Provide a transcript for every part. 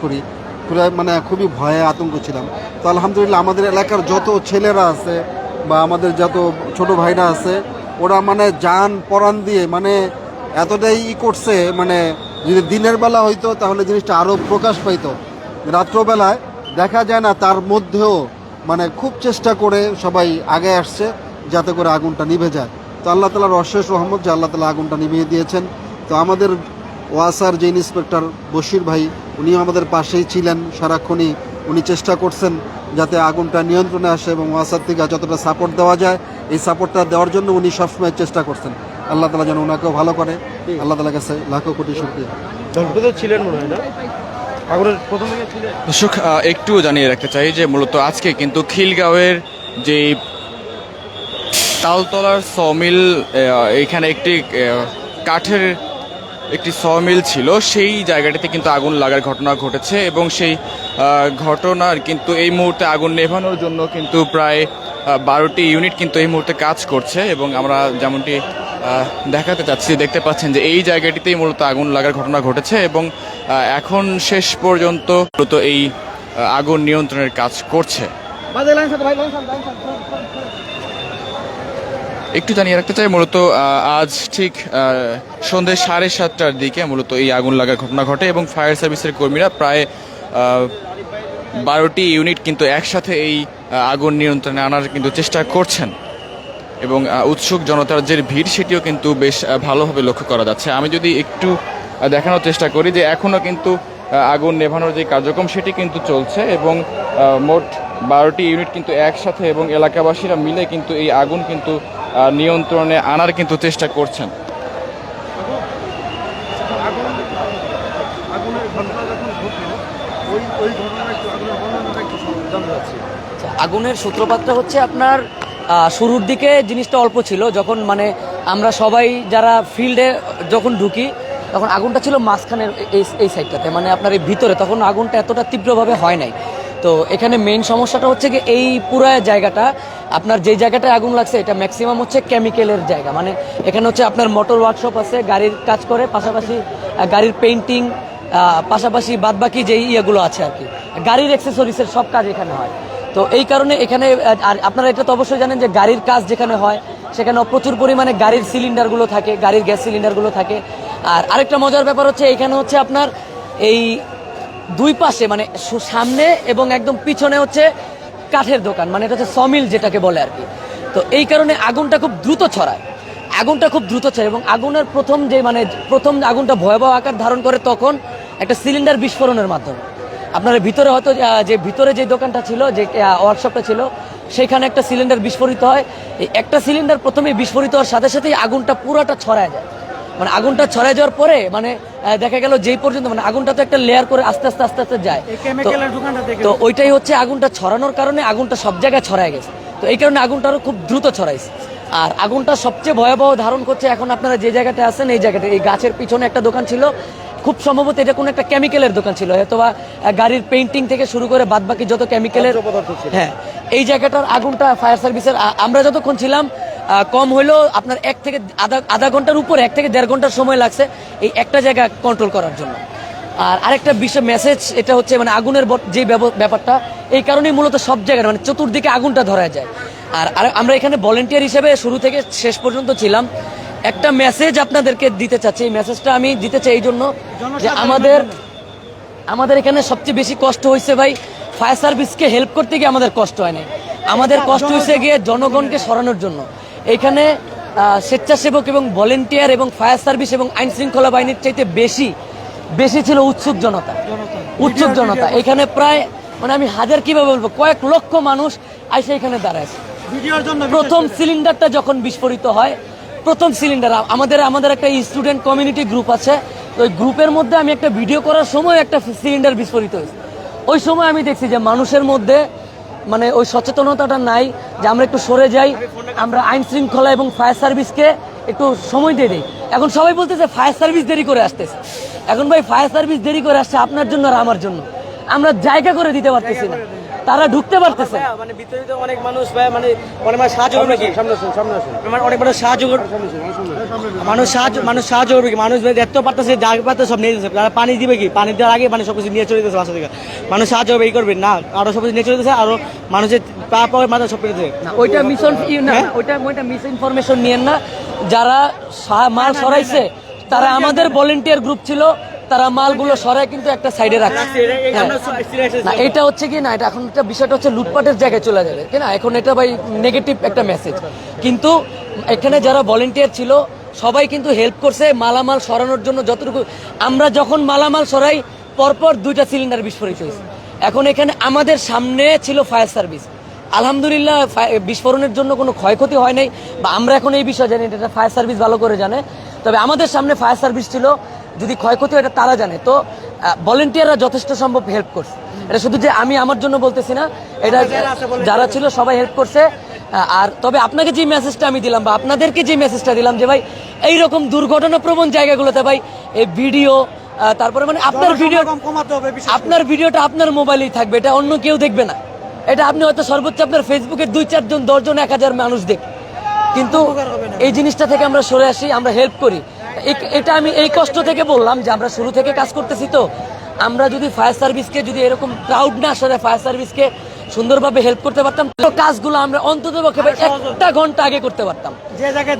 করি, মানে খুবই ভয়ে আতঙ্ক ছিলাম। তো আলহামদুলিল্লাহ আমাদের এলাকার যত ছেলেরা আছে বা আমাদের যত ছোট ভাইরা আছে, ওরা মানে জান পরাণ দিয়ে মানে এতটাই করছে, মানে যদি দিনের বেলা হইতো তাহলে জিনিসটা আরও প্রকাশ পাইতো। রাত্রবেলায় দেখা যায় না, তার মধ্যেও মানে খুব চেষ্টা করে সবাই আগে আসছে যাতে করে আগুনটা নিভে যায়। তো আল্লাহ তালার অশেষ রহমত যে আল্লাহ তালা আগুনটা নিভিয়ে দিয়েছেন। তো আমাদের ওয়াসার যে ইন্সপেক্টর বশির ভাই, উনিও আমাদের পাশেই ছিলেন সারাক্ষণই। উনি চেষ্টা করছেন যাতে আগুনটা নিয়ন্ত্রণে আসে এবং ওয়াসার থেকে যতটা সাপোর্ট দেওয়া যায় এই সাপোর্টটা দেওয়ার জন্য উনি সবসময় চেষ্টা করছেন। আল্লাহ তালা যেন ওনাকেও ভালো করে। আল্লাহ তালার কাছে লাখো কোটি শুকরিয়া। ছিলেন মনে হয় না আগুনের প্রথম দিকে ছিলেন? দর্শক, একটু জানিয়ে রাখতে চাই যে মূলত আজকে কিন্তু খিলগাঁওয়ের যে তালতলার সমিল, এখানে একটি কাঠের একটি সমিল ছিল, সেই জায়গাটিতে কিন্তু আগুন লাগার ঘটনা ঘটেছে এবং সেই ঘটনার কিন্তু এই মুহূর্তে আগুন নেভানোর জন্য কিন্তু প্রায় 12টি ইউনিট কিন্তু এই মুহূর্তে কাজ করছে। এবং আমরা যেমনটি দেখাতে চাচ্ছি, দেখতে পাচ্ছেন যে এই জায়গাটিতেই মূলত আগুন লাগার ঘটনা ঘটেছে এবং এখন শেষ পর্যন্ত মূলত এই আগুন নিয়ন্ত্রণের কাজ করছে। একটু জানিয়ে রাখতে চাই, মূলত আজ ঠিক সন্ধ্যে 7:30টার দিকে মূলত এই আগুন লাগার ঘটনা ঘটে এবং ফায়ার সার্ভিসের কর্মীরা প্রায় 12টি ইউনিট কিন্তু একসাথে এই আগুন নিয়ন্ত্রণে আনার কিন্তু চেষ্টা করছেন এবং উৎসুক জনতার যে ভিড় সেটিও কিন্তু বেশ ভালোভাবে লক্ষ্য করা যাচ্ছে। আমি যদি একটু দেখানোর চেষ্টা করি যে এখনও কিন্তু আগুন নেভানোর যে কার্যক্রম সেটি কিন্তু চলছে এবং মোট 12টি ইউনিট কিন্তু একসাথে এবং এলাকাবাসীরা মিলে কিন্তু এই আগুন কিন্তু নিয়ন্ত্রণে আনার কিন্তু চেষ্টা করছেন। আগুনের সূত্রপাতটা হচ্ছে আপনার শুরুর দিকে জিনিসটা অল্প ছিল, যখন মানে আমরা সবাই যারা ফিল্ডে যখন ঢুকি তখন আগুনটা ছিল মাঝখানের এই সাইডটাতে, মানে আপনার এই ভিতরে তখন আগুনটা এতটা তীব্রভাবে হয় নাই। তো এখানে মেইন সমস্যাটা হচ্ছে কি, এই পুরো জায়গাটা আপনার যেই জায়গাটায় আগুন লাগছে এটা ম্যাক্সিমাম হচ্ছে কেমিক্যালের জায়গা। মানে এখানে হচ্ছে আপনার মোটর ওয়ার্কশপ আছে, গাড়ির কাজ করে, পাশাপাশি গাড়ির পেইন্টিং, পাশাপাশি বাদবাকি যেই ইয়েগুলো আছে আর কি, গাড়ির অ্যাক্সেসরিজের সব কাজ এখানে হয়। তো এই কারণে এখানে, আর আপনারা এটা তো অবশ্যই জানেন যে গাড়ির কাজ যেখানে হয় সেখানে প্রচুর পরিমাণে গাড়ির সিলিন্ডারগুলো থাকে, গাড়ির গ্যাস সিলিন্ডারগুলো থাকে। আর আরেকটা মজার ব্যাপার হচ্ছে এখানে হচ্ছে আপনার এই দুই পাশে মানে সামনে এবং একদম পিছনে হচ্ছে কাঠের দোকান, মানে এটা হচ্ছে সমিল যেটাকে বলে আর কি। তো এই কারণে আগুনটা খুব দ্রুত ছড়ায়, এবং আগুনের প্রথম আগুনটা ভয়াবহ আকার ধারণ করে তখন একটা সিলিন্ডার বিস্ফোরণের মাধ্যমে। আপনার ভিতরে হয়তো যে ভিতরে যে দোকানটা ছিল, যে ওয়ার্কশপটা ছিল, সেখানে একটা সিলিন্ডার বিস্ফোরিত হয়। এই একটা সিলিন্ডার প্রথমে বিস্ফোরিত হওয়ার সাথে সাথেই আগুনটা পুরোটা ছড়ায় যায়। মানে আগুনটা ছড়ায় যাওয়ার পরে মানে দেখা গেল যেই পর্যন্ত মানে আগুনটা তো একটা লেয়ার করে আস্তে আস্তে যায়, তো ওইটাই হচ্ছে আগুনটা ছড়ানোর কারণে আগুনটা সব জায়গায় ছড়ায় গেছে। তো এই কারণে আগুনটা আরো খুব দ্রুত ছড়াইছে। আর আগুনটা সবচেয়ে ভয়াবহ ধারণ করছে এখন আপনারা যে জায়গাটা আছেন, এই জায়গাটা, এই গাছের পিছনে একটা দোকান ছিল, খুব সম্ভবত এটা কোনো একটা কেমিক্যালের দোকান ছিল, হয়তো বা গাড়ির পেইন্টিং থেকে শুরু করে বাদবাকি যত কেমিক্যালের, হ্যাঁ, এই জায়গাটার আগুনটা ফায়ার সার্ভিসের, আমরা যতক্ষণ ছিলাম কম হইলেও আপনার 1 থেকে আধা ঘন্টার উপর, 1 থেকে 1.5 ঘন্টার সময় লাগছে এই একটা জায়গা কন্ট্রোল করার জন্য। আর আরেকটা বিষয় মেসেজ, এটা হচ্ছে মানে আগুনের যে ব্যাপারটা, এই কারণেই মূলত সব জায়গায় মানে চতুর্দিকে আগুনটা ধরা যায়। আর আমরা এখানে ভলেন্টিয়ার হিসেবে শুরু থেকে শেষ পর্যন্ত ছিলাম। একটা মেসেজ আপনাদেরকে দিতে চাচ্ছি, এই মেসেজটা আমি দিতে চাই এই জন্য যে আমাদের এখানে সবচেয়ে বেশি কষ্ট হয়েছে ভাই, ফায়ার সার্ভিসকে হেল্প করতে গিয়ে আমাদের কষ্ট হয় নাই, আমাদের কষ্ট হয়েছে গিয়ে জনগণকে সরানোর জন্য। এখানে স্বেচ্ছাসেবক এবং ভলেন্টিয়ার এবং ফায়ার সার্ভিস এবং আইন শৃঙ্খলা বাহিনীর চাইতে বেশি ছিল উৎসুক জনতা। এখানে প্রায় মানে আমি হাজার কিভাবে বলবো, কয়েক লক্ষ মানুষ আইসে এখানে দাঁড়ায়। প্রথম সিলিন্ডারটা যখন বিস্ফোরিত হয়, প্রথম সিলিন্ডার আমাদের একটা স্টুডেন্ট কমিউনিটি গ্রুপ আছে, ওই গ্রুপের মধ্যে আমি একটা ভিডিও করার সময় একটা সিলিন্ডার বিস্ফোরিত হয়েছে। ওই সময় আমি দেখছি যে মানুষের মধ্যে মানে ওই সচেতনতাটা নাই যে আমরা একটু সরে যাই, আমরা আইন শৃঙ্খলা এবং ফায়ার সার্ভিসকে একটু সময় দিয়ে দিই। এখন সবাই বলতেছে ফায়ার সার্ভিস দেরি করে আসতেছে। এখন ভাই ফায়ার সার্ভিস দেরি করে আসছে আপনার জন্য আর আমার জন্য, আমরা জায়গা করে দিতে পারতেছি না। তারা ঢুকতে পারতেছে না। মানে ভিতরে তো অনেক মানুষ ভাই, মানে অনেক মানুষ সাহায্য করবে কি, সামনে আসুন, মানে অনেক মানুষ সাহায্য করবে, মানুষ সাহায্য করবে কি, মানুষ ভাই দেখতে পারতেছে, যা পারতেছে সব নিয়ে যাচ্ছে, তারা পানি দিবে কি, পানি দেওয়ার আগে মানে সবকিছু নিয়ে চলে যেতেছে বাসা থেকে, মানুষ সাহায্য করবে এই করবে না, আরো সবকিছু নিয়ে চলে যেতেছে, আরো মানুষের পা পাওয়ার মাথা সব পেয়ে না, ওইটা ওইটা মিস ইনফরমেশন নিয়েন না। যারা মাল সরাইছে তারা আমাদের ভলেন্টিয়ার গ্রুপ ছিল, তারা মালগুলো সরায় কিন্তু একটা সাইডে রাখছে। হ্যাঁ। না, এটা হচ্ছে কি না, এটা এখন একটা বিষয়টা হচ্ছে লুটপাটের জায়গায় চলে যাবে, তাই না? এখন এটা ভাই নেগেটিভ একটা মেসেজ। কিন্তু এখানে যারা ভলেন্টিয়ার ছিল সবাই কিন্তু হেল্প করছে মালামাল সরানোর জন্য। যতটুকু আমরা যখন মালামাল সরাই পরপর 2টা সিলিন্ডার বিস্ফোরিত হয়েছে। এখন এখানে আমাদের সামনে ছিল ফায়ার সার্ভিস, আলহামদুলিল্লাহ বিস্ফোরণের জন্য কোনো ক্ষয়ক্ষতি হয় নাই, বা আমরা এখন এই বিষয় জানি, এটা ফায়ার সার্ভিস ভালো করে জানে। তবে আমাদের সামনে ফায়ার সার্ভিস ছিল, যদি ক্ষয়ক্ষতি হয় এটা তারা জানে। তো ভলেন্টিয়াররা যথেষ্ট সম্ভব হেল্প করছে। এটা শুধু যে আমি আমার জন্য বলতেছি না, এটা যারা ছিল সবাই হেল্প করছে। আর তবে আপনাকে যে মেসেজটা আমি দিলাম বা আপনাদেরকে যে মেসেজটা দিলাম যে ভাই এইরকম দুর্ঘটনাপ্রবণ জায়গাগুলোতে ভাই এই ভিডিও, তারপরে মানে আপনার ভিডিওটা আপনার মোবাইলেই থাকবে, এটা অন্য কেউ দেখবে না। এটা আপনি হয়তো সর্বোচ্চ আপনার ফেসবুকে 2-4 জন 10 জন 1000 মানুষ দেখ, কিন্তু এই জিনিসটা থেকে আমরা সরে আসি, আমরা হেল্প করি। এটা আমি এই কষ্ট থেকে বললাম যে আমরা শুরু থেকে কাজ করতেছি, তো আমরা যদি ফায়ার সার্ভিসকে যদি এরকম ক্রাউড না আসলে ফায়ার সার্ভিসকে সুন্দরভাবে হেল্প করতে পারতাম, তো কাজগুলো আমরা অন্তত পক্ষে 1 ঘন্টা আগে করতে পারতাম, যে জায়গায়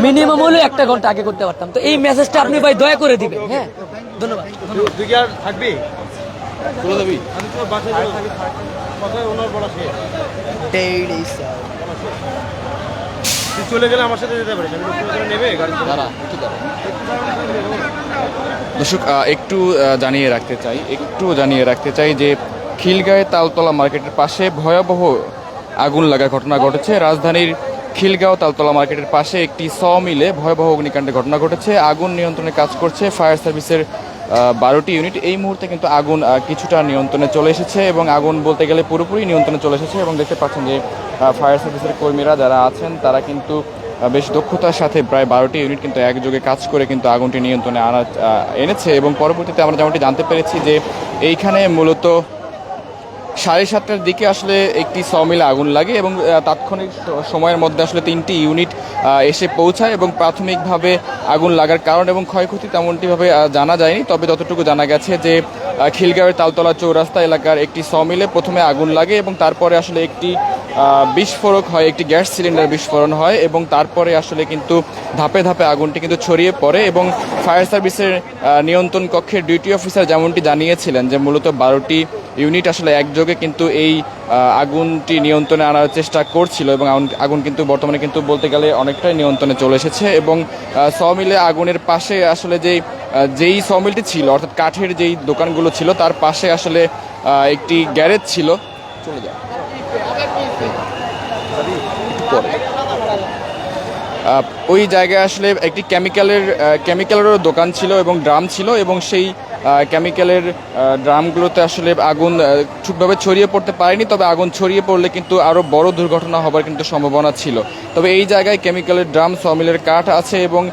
মিনিমাম হলে 1 ঘন্টা আগে করতে পারতাম। তো এই মেসেজটা আপনি ভাই দয়া করে দিবেন। হ্যাঁ, ধন্যবাদ। থাকবি আমি তো বাসায় কথায় ওনার বলা শেষ, তুই চলে গেলে আমার সাথে যেতে পারিস, আমি নেবে গাড়ি দর্শক একটু জানিয়ে রাখতে চাই যে খিলগাঁও তালতলা মার্কেটের পাশে ভয়াবহ আগুন লাগার ঘটনা ঘটেছে। রাজধানীর খিলগাঁও তালতলা মার্কেটের পাশে একটি মিলে ভয়াবহ অগ্নিকাণ্ডের ঘটনা ঘটেছে। আগুন নিয়ন্ত্রণে কাজ করছে ফায়ার সার্ভিসের 12টি ইউনিট। এই মুহূর্তে কিন্তু আগুন কিছুটা নিয়ন্ত্রণে চলে এসেছে, এবং আগুন বলতে গেলে পুরোপুরি নিয়ন্ত্রণে চলে এসেছে। এবং দেখতে পাচ্ছেন যে ফায়ার সার্ভিসের কর্মীরা যারা আছেন তারা কিন্তু বেশ দক্ষতার সাথে প্রায় 12টি ইউনিট কিন্তু একযোগে কাজ করে কিন্তু আগুনটি নিয়ন্ত্রণে এনেছে। এবং পরবর্তীতে আমরা যেমনটি জানতে পেরেছি যে এইখানে মূলত 7:30টার দিকে আসলে একটি মিলে আগুন লাগে, এবং তাৎক্ষণিক সময়ের মধ্যে আসলে 3টি ইউনিট এসে পৌঁছায়, এবং প্রাথমিকভাবে আগুন লাগার কারণ এবং ক্ষয়ক্ষতি তেমনটিভাবে জানা যায়নি। তবে যতটুকু জানা গেছে যে খিলগাঁওয়ের তালতলা চৌরাস্তা এলাকার একটি মিলে প্রথমে আগুন লাগে, এবং তারপরে আসলে একটি বিস্ফোরক হয়, একটি গ্যাস সিলিন্ডার বিস্ফোরণ হয়, এবং তারপরে আসলে কিন্তু ধাপে ধাপে আগুনটি কিন্তু ছড়িয়ে পড়ে। এবং ফায়ার সার্ভিসের নিয়ন্ত্রণ কক্ষের ডিউটি অফিসার যেমনটি জানিয়েছিলেন যে মূলত 12টি ইউনিট আসলে একযোগে কিন্তু এই আগুনটি নিয়ন্ত্রণে আনার চেষ্টা করছিল, এবং আগুন কিন্তু বর্তমানে কিন্তু বলতে গেলে অনেকটাই নিয়ন্ত্রণে চলে এসেছে। এবং মিলে আগুনের পাশে আসলে যেই মিলটি ছিল, অর্থাৎ কাঠের যেই দোকানগুলো ছিল তার পাশে আসলে একটি গ্যারেজ ছিল। চলে যায় ওই জায়গায় আসলে একটি কেমিক্যালেরও দোকান ছিল এবং ড্রাম ছিল, এবং সেই কেমিক্যালের ড্রামগুলোতে আসলে আগুন ঠিকভাবে ছড়িয়ে পড়তে পারেনি। তবে আগুন ছড়িয়ে পড়লে কিন্তু আরও বড় দুর্ঘটনা হবার কিন্তু সম্ভাবনা ছিল। তবে এই জায়গায় কেমিক্যালের ড্রাম, মিলের কাঠ আছে, এবং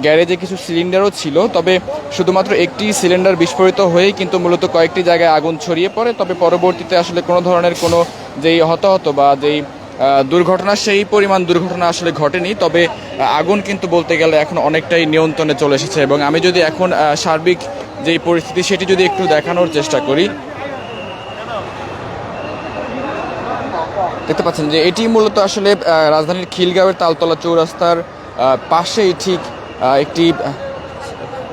গ্যারেজে কিছু সিলিন্ডারও ছিল। তবে শুধুমাত্র একটি সিলিন্ডার বিস্ফোরিত হয়েই কিন্তু মূলত কয়েকটি জায়গায় আগুন ছড়িয়ে পড়ে। তবে পরবর্তীতে আসলে কোনো ধরনের কোনো যেই হতাহত বা যেই দুর্ঘটনা, সেই পরিমাণ দুর্ঘটনা আসলে ঘটেনি। তবে আগুন কিন্তু বলতে গেলে এখন অনেকটাই নিয়ন্ত্রণে চলে এসেছে। এবং আমি যদি এখন সার্বিক যেই পরিস্থিতি সেটি যদি একটু দেখানোর চেষ্টা করি, দেখতে পাচ্ছেন যে এটি মূলত আসলে রাজধানীর খিলগাঁওয়ের তালতলা চৌরাস্তার পাশেই ঠিক একটি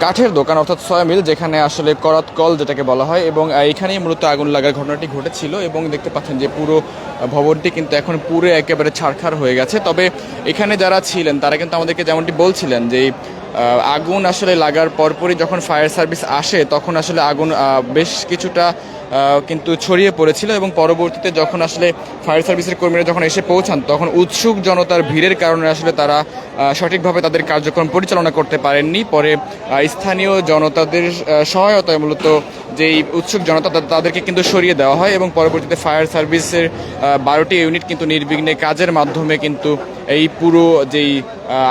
কাঠের দোকান, অর্থাৎ মিল, যেখানে আসলে করাত কল যেটাকে বলা হয়, এবং এখানেই মূলত আগুন লাগার ঘটনাটি ঘটেছিল। এবং দেখতে পাচ্ছেন যে পুরো ভবনটি কিন্তু এখন পুরো একেবারে ছারখার হয়ে গেছে। তবে এখানে যারা ছিলেন তারা কিন্তু আমাদেরকে যেমনটি বলছিলেন যে আগুন আসলে লাগার পরপরই যখন ফায়ার সার্ভিস আসে তখন আসলে আগুন বেশ কিছুটা কিন্তু ছড়িয়ে পড়েছিল, এবং পরবর্তীতে যখন আসলে ফায়ার সার্ভিসের কর্মীরা যখন এসে পৌঁছান তখন উৎসুক জনতার ভিড়ের কারণে আসলে তারা সঠিকভাবে তাদের কার্যক্রম পরিচালনা করতে পারেননি। পরে স্থানীয় জনতাদের সহায়তায় মূলত যেই উৎসুক জনতা তাদেরকে কিন্তু সরিয়ে দেওয়া হয়, এবং পরবর্তীতে ফায়ার সার্ভিসের 12টি ইউনিট কিন্তু নির্বিঘ্নে কাজের মাধ্যমে কিন্তু এই পুরো যেই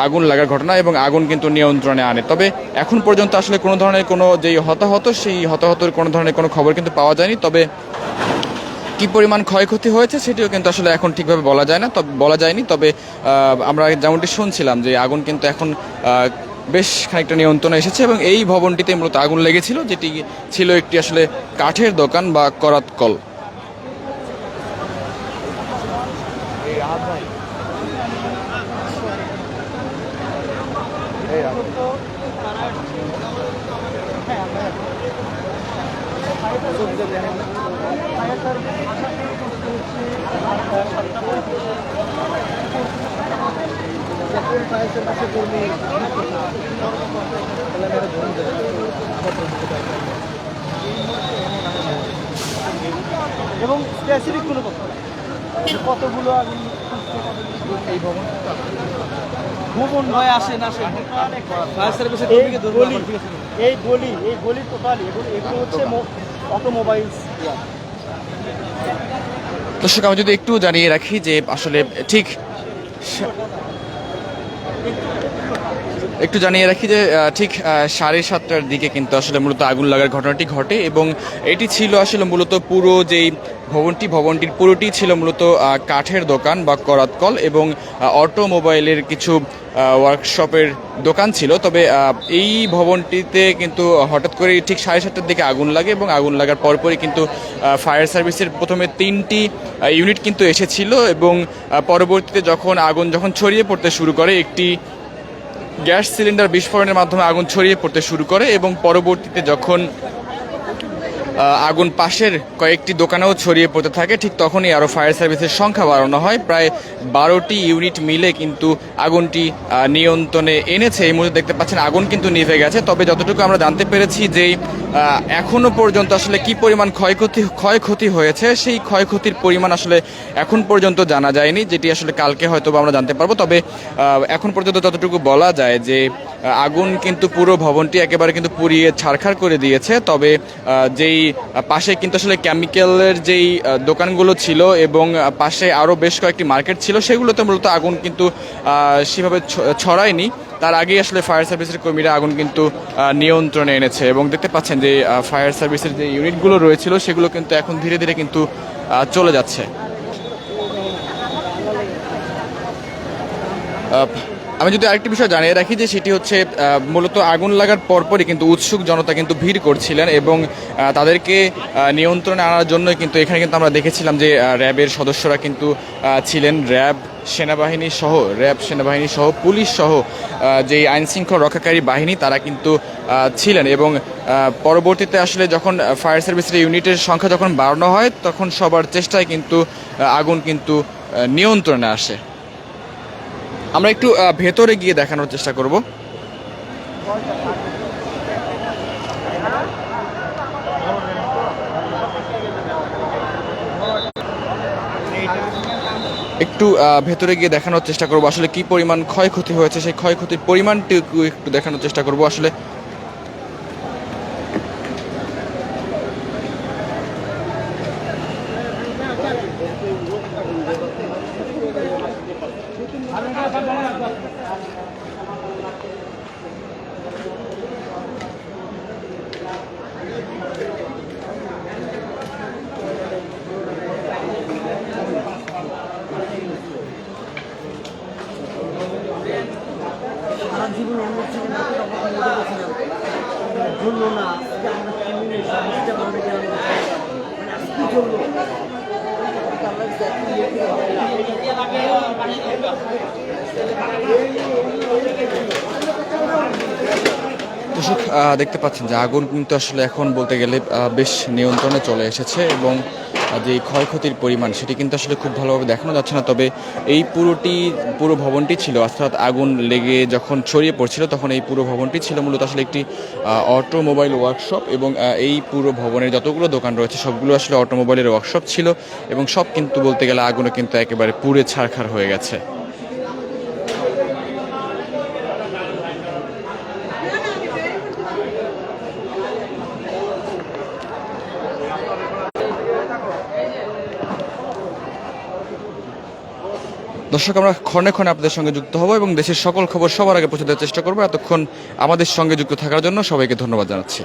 আগুন লাগার ঘটনা এবং আগুন কিন্তু নিয়ন্ত্রণে আনে। তবে এখন পর্যন্ত আসলে কোনো ধরনের কোনো যেই হতাহত, সেই হতাহতের কোনো ধরনের কোনো খবর কিন্তু পাওয়া যায়নি। তবে কি পরিমাণ ক্ষয়ক্ষতি হয়েছে সেটিও কিন্তু আসলে এখন ঠিকভাবে বলা যায় না, তবে বলা যায়নি। তবে আমরা যেমনটি শুনছিলাম যে আগুন কিন্তু এখন বেশ খানিকটা নিয়ন্ত্রণে এসেছে এবং এই ভবনটিতে মূলত আগুন লেগেছিল, যেটি ছিল একটি আসলে কাঠের দোকান বা করাত কল। এবং স্পেসিফিক কোনো কথা কতগুলো আগুন এই ভবন ভয় আসে না আসে ফায়ার সার্ভিসের কর্মীকে গলি এই গলি টোটালি এগুলো হচ্ছে অটোমোবাইলস। দর্শক আমি যদি একটু জানিয়ে রাখি যে আসলে ঠিক একটু জানিয়ে রাখি যে ঠিক 7:30টার দিকে কিন্তু আসলে মূলত আগুন লাগার ঘটনাটি ঘটে এবং এটি ছিল আসলে মূলত পুরো যেই ভবনটির পুরোটি ছিল মূলত কাঠের দোকান বা করাত কল এবং অটোমোবাইলের কিছু ওয়ার্কশপের দোকান ছিল। তবে এই ভবনটিতে কিন্তু হঠাৎ করে ঠিক 7:30টার দিকে আগুন লাগে এবং আগুন লাগার পরপরই কিন্তু ফায়ার সার্ভিসের প্রথমে 3টি ইউনিট কিন্তু এসেছিল এবং পরবর্তীতে আগুন যখন ছড়িয়ে পড়তে শুরু করে, একটি গ্যাস সিলিন্ডার বিস্ফোরণের মাধ্যমে আগুন ছড়িয়ে পড়তে শুরু করে এবং পরবর্তীতে যখন আগুন পাশের কয়েকটি দোকানেও ছড়িয়ে পড়তে থাকে, ঠিক তখনই আরও ফায়ার সার্ভিসের সংখ্যা বাড়ানো হয়। প্রায় 12টি ইউনিট মিলে কিন্তু আগুনটি নিয়ন্ত্রণে এনেছে। এই মুহূর্তে দেখতে পাচ্ছেন আগুন কিন্তু নিভে গেছে। তবে যতটুকু আমরা জানতে পেরেছি যে এখনো পর্যন্ত আসলে কি পরিমাণ ক্ষয়ক্ষতি হয়েছে, সেই ক্ষয়ক্ষতির পরিমাণ আসলে এখন পর্যন্ত জানা যায়নি, যেটি আসলে কালকে হয়তো আমরা জানতে পারবো। তবে এখন পর্যন্ত যতটুকু বলা যায় যে আগুন কিন্তু পুরো ভবনটি একেবারে কিন্তু পুড়িয়ে ছারখার করে দিয়েছে। তবে যেই পাশে কিন্তু আসলে কেমিক্যালের যেই দোকানগুলো ছিল এবং পাশে আরও বেশ কয়েকটি মার্কেট ছিল, সেগুলোতে মূলত আগুন কিন্তু সেভাবে ছড়ায়নি। তার আগেই আসলে ফায়ার সার্ভিসের কর্মীরা আগুন কিন্তু নিয়ন্ত্রণে এনেছে এবং দেখতে পাচ্ছেন যে ফায়ার সার্ভিসের যে ইউনিটগুলো রয়েছিল সেগুলো কিন্তু এখন ধীরে ধীরে কিন্তু চলে যাচ্ছে। আমি যদি আরেকটি বিষয় জানিয়ে রাখি যে সেটি হচ্ছে মূলত আগুন লাগার পরপরই কিন্তু উৎসুক জনতা কিন্তু ভিড় করছিলেন এবং তাদেরকে নিয়ন্ত্রণে আনার জন্য কিন্তু এখানে কিন্তু আমরা দেখেছিলাম যে র্যাবের সদস্যরা কিন্তু ছিলেন, র্যাব সেনাবাহিনী সহ পুলিশ সহ যেই আইনশৃঙ্খলা রক্ষাকারী বাহিনী তারা কিন্তু ছিলেন এবং পরবর্তীতে আসলে যখন ফায়ার সার্ভিসের ইউনিটের সংখ্যা যখন বাড়ানো হয় তখন সবার চেষ্টায় কিন্তু আগুন কিন্তু নিয়ন্ত্রণে আসে। আমরা একটু ভেতরে গিয়ে দেখানোর চেষ্টা করব। একটু ভেতরে গিয়ে দেখানোর চেষ্টা করব আসলে কি পরিমাণ ক্ষয়ক্ষতি হয়েছে, সেই ক্ষয়ক্ষতির পরিমাণটুকু একটু দেখানোর চেষ্টা করব। আসলে দর্শক দেখতে পাচ্ছেন যে আগুন কিন্তু আসলে এখন বলতে গেলে বেশ নিয়ন্ত্রণে চলে এসেছে এবং যে ক্ষয়ক্ষতির পরিমাণ সেটি কিন্তু আসলে খুব ভালোভাবে দেখানো যাচ্ছে না। তবে এই পুরো ভবনটি ছিল, অর্থাৎ আগুন লেগে যখন ছড়িয়ে পড়ছিল তখন এই পুরো ভবনটি ছিল মূলত আসলে একটি অটোমোবাইল ওয়ার্কশপ এবং এই পুরো ভবনের যতগুলো দোকান রয়েছে সবগুলো আসলে অটোমোবাইলের ওয়ার্কশপ ছিল এবং সব কিন্তু বলতে গেলে আগুনে কিন্তু একেবারে পুড়ে ছারখার হয়ে গেছে। দর্শক আমরা ক্ষণে ক্ষণে আপনাদের সঙ্গে যুক্ত হব এবং দেশের সকল খবর সবার আগে পৌঁছে দেওয়ার চেষ্টা করবো। এতক্ষণ আমাদের সঙ্গে যুক্ত থাকার জন্য সবাইকে ধন্যবাদ জানাচ্ছি।